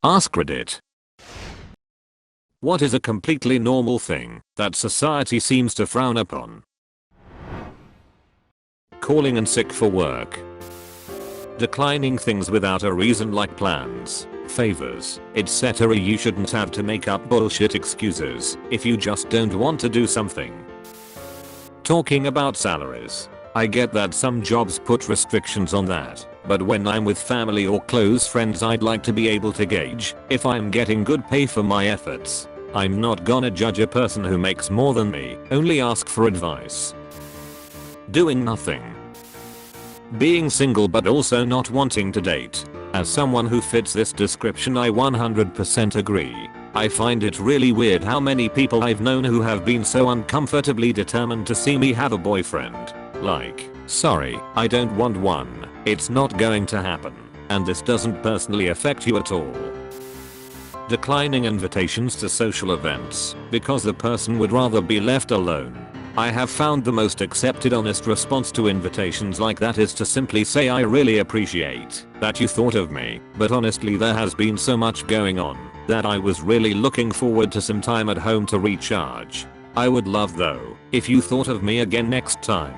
Ask Reddit. What is a completely normal thing that society seems to frown upon? Calling in sick for work. Declining things without a reason like plans, favors, etc. You shouldn't have to make up bullshit excuses if you just don't want to do something. Talking about salaries. I get that some jobs put restrictions on that, but when I'm with family or close friends I'd like to be able to gauge if I'm getting good pay for my efforts. I'm not gonna judge a person who makes more than me, only ask for advice. Doing nothing. Being single but also not wanting to date. As someone who fits this description I 100% agree. I find it really weird how many people I've known who have been so uncomfortably determined to see me have a boyfriend. Like, sorry, I don't want one, it's not going to happen, and this doesn't personally affect you at all. Declining invitations to social events because the person would rather be left alone. I have found the most accepted honest response to invitations like that is to simply say I really appreciate that you thought of me, but honestly there has been so much going on that I was really looking forward to some time at home to recharge. I would love though if you thought of me again next time.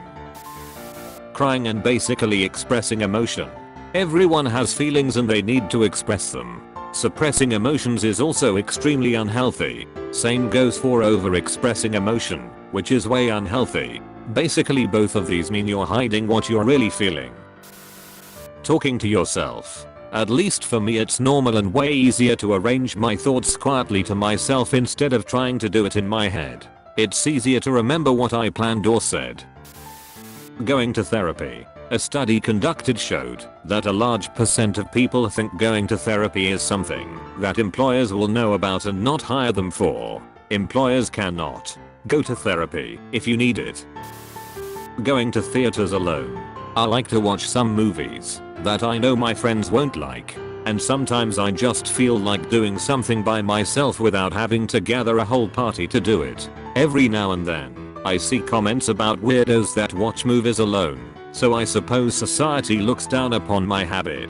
Crying and basically expressing emotion. Everyone has feelings and they need to express them. Suppressing emotions is also extremely unhealthy. Same goes for over-expressing emotion, which is way unhealthy. Basically both of these mean you're hiding what you're really feeling. Talking to yourself. At least for me it's normal and way easier to arrange my thoughts quietly to myself instead of trying to do it in my head. It's easier to remember what I planned or said. Going to therapy. A study conducted showed that a large percent of people think going to therapy is something that employers will know about and not hire them for. Employers cannot go to therapy if you need it. Going to theaters alone. I like to watch some movies that I know my friends won't like, and sometimes I just feel like doing something by myself without having to gather a whole party to do it. Every now and then, I see comments about weirdos that watch movies alone. So I suppose society looks down upon my habit.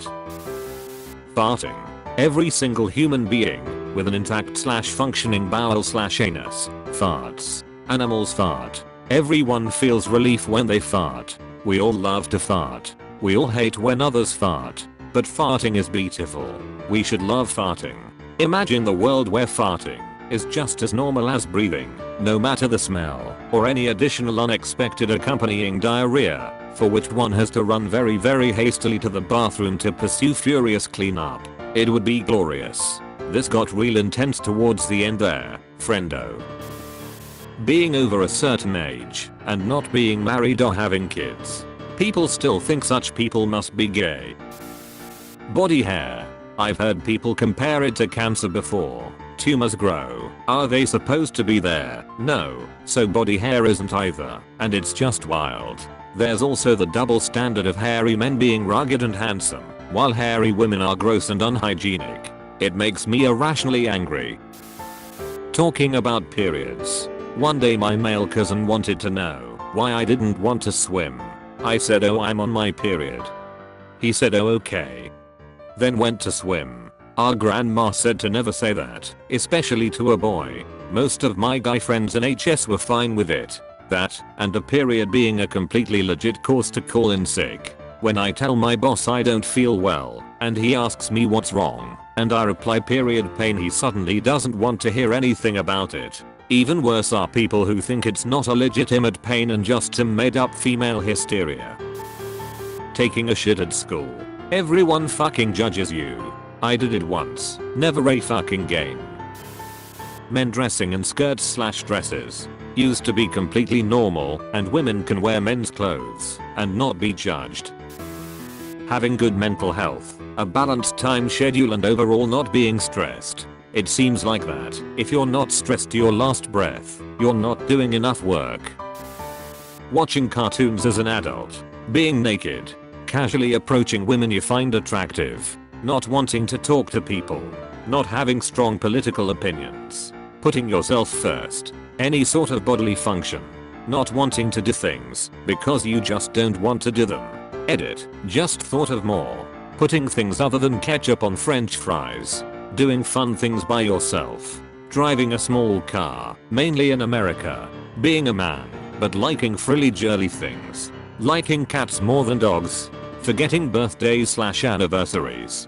Farting. Every single human being with an intact functioning bowel anus farts. Animals fart. Everyone feels relief when they fart. We all love to fart. We all hate when others fart. But farting is beautiful. We should love farting. Imagine the world where farting is just as normal as breathing, no matter the smell or any additional unexpected accompanying diarrhea, for which one has to run very hastily to the bathroom to pursue furious cleanup. It would be glorious. This got real intense towards the end there, friendo. Being over a certain age and not being married or having kids. People still think such people must be gay. Body hair. I've heard people compare it to cancer before. Tumors grow. Are they supposed to be there? No. So body hair isn't either. And it's just wild. There's also the double standard of hairy men being rugged and handsome, while hairy women are gross and unhygienic. It makes me irrationally angry. Talking about periods. One day my male cousin wanted to know why I didn't want to swim. I said, oh, I'm on my period. He said, oh, okay. Then went to swim. Our grandma said to never say that, especially to a boy. Most of my guy friends in HS were fine with it. That, and a period being a completely legit cause to call in sick. When I tell my boss I don't feel well, and he asks me what's wrong, and I reply period pain, he suddenly doesn't want to hear anything about it. Even worse are people who think it's not a legitimate pain and just some made up female hysteria. Taking a shit at school. Everyone fucking judges you. I did it once, never a fucking game. Men dressing in skirts/dresses. Used to be completely normal, and women can wear men's clothes and not be judged. Having good mental health, a balanced time schedule and overall not being stressed. It seems like that if you're not stressed to your last breath, you're not doing enough work. Watching cartoons as an adult. Being naked. Casually approaching women you find attractive. Not wanting to talk to people. Not having strong political opinions. Putting yourself first. Any sort of bodily function. Not wanting to do things because you just don't want to do them. Edit. Just thought of more. Putting things other than ketchup on french fries. doing fun things by yourself. Driving a small car, mainly in America. Being a man, but liking frilly girly things. Liking cats more than dogs. Forgetting birthdays/anniversaries.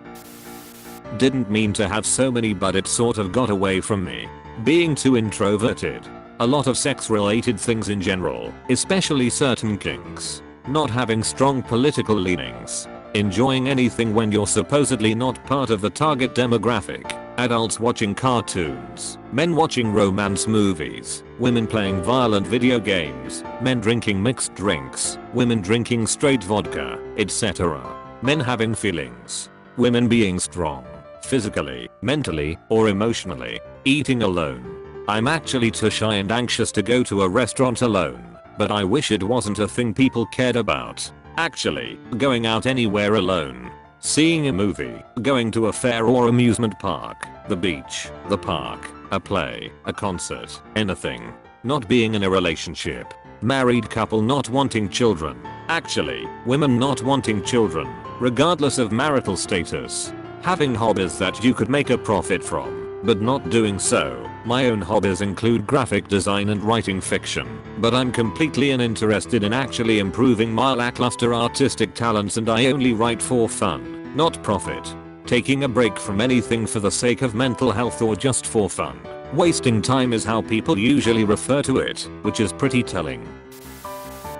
Didn't mean to have so many, but it sort of got away from me. Being too introverted. A lot of sex related things in general, especially certain kinks. Not having strong political leanings. Enjoying anything when you're supposedly not part of the target demographic. Adults watching cartoons, men watching romance movies, women playing violent video games, men drinking mixed drinks, women drinking straight vodka, etc. Men having feelings. Women being strong, physically, mentally, or emotionally. Eating alone. I'm actually too shy and anxious to go to a restaurant alone, but I wish it wasn't a thing people cared about. Actually, going out anywhere alone. Seeing a movie, going to a fair or amusement park, the beach, the park, a play, a concert, anything. Not being in a relationship. Married couple not wanting children. Actually, women not wanting children, regardless of marital status. Having hobbies that you could make a profit from, but not doing so. My own hobbies include graphic design and writing fiction, but I'm completely uninterested in actually improving my lackluster artistic talents, and I only write for fun, not profit. Taking a break from anything for the sake of mental health or just for fun. Wasting time is how people usually refer to it, which is pretty telling.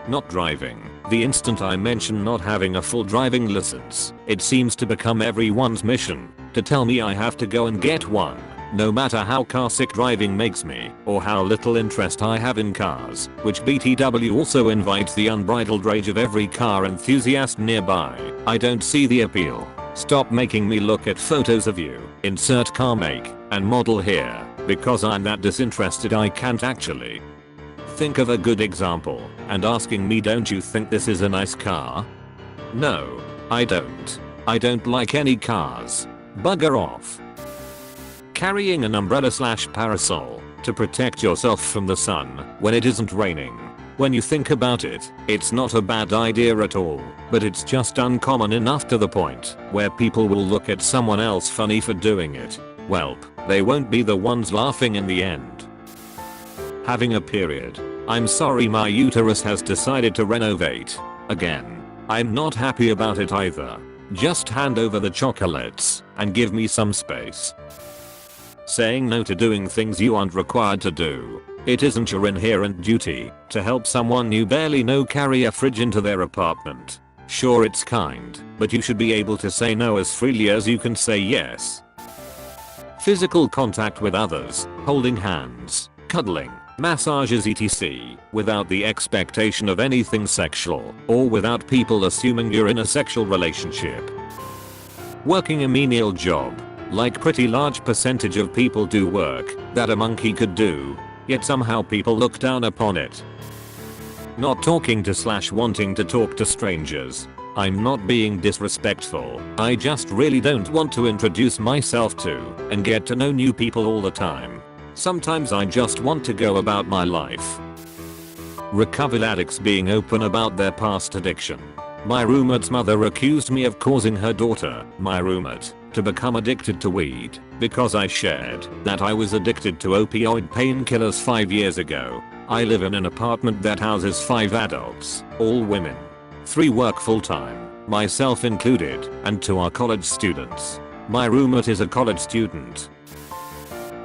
Not driving. The instant I mention not having a full driving license, it seems to become everyone's mission to tell me I have to go and get one. No matter how carsick driving makes me, or how little interest I have in cars, which BTW also invites the unbridled rage of every car enthusiast nearby, I don't see the appeal. Stop making me look at photos of you, insert car make and model here, because I'm that disinterested I can't actually think of a good example, and asking me, don't you think this is a nice car? No, I don't. I don't like any cars. Bugger off. Carrying an umbrella/parasol to protect yourself from the sun when it isn't raining. When you think about it, it's not a bad idea at all, but it's just uncommon enough to the point where people will look at someone else funny for doing it. Welp, they won't be the ones laughing in the end. Having a period. I'm sorry, my uterus has decided to renovate. Again. I'm not happy about it either. Just hand over the chocolates and give me some space. Saying no to doing things you aren't required to do. It isn't your inherent duty to help someone you barely know carry a fridge into their apartment. Sure, it's kind, but you should be able to say no as freely as you can say yes. Physical contact with others, holding hands, cuddling, massages etc. without the expectation of anything sexual, or without people assuming you're in a sexual relationship. Working a menial job. Like pretty large percentage of people do work that a monkey could do, yet somehow people look down upon it. Not talking to / wanting to talk to strangers. I'm not being disrespectful, I just really don't want to introduce myself to and get to know new people all the time. Sometimes I just want to go about my life. Recovered addicts being open about their past addiction. My roommate's mother accused me of causing her daughter, my roommate, to become addicted to weed because I shared that I was addicted to opioid painkillers 5 years ago. I live in an apartment that houses 5 adults, all women. 3 work full-time, myself included, and 2 are college students. My roommate is a college student.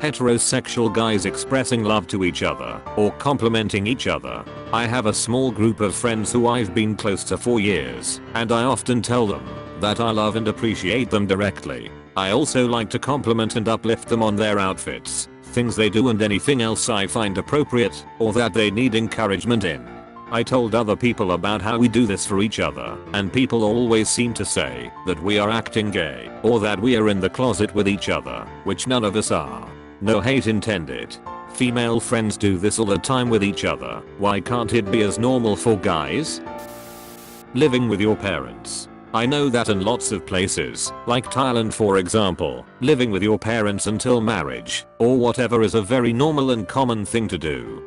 Heterosexual guys expressing love to each other or complimenting each other. I have a small group of friends who I've been close to for years, and I often tell them that I love and appreciate them directly. I also like to compliment and uplift them on their outfits, things they do and anything else I find appropriate or that they need encouragement in. I told other people about how we do this for each other, and people always seem to say that we are acting gay or that we are in the closet with each other, which none of us are. No hate intended. Female friends do this all the time with each other. Why can't it be as normal for guys? Living with your parents. I know that in lots of places, like Thailand for example, living with your parents until marriage, or whatever is a very normal and common thing to do.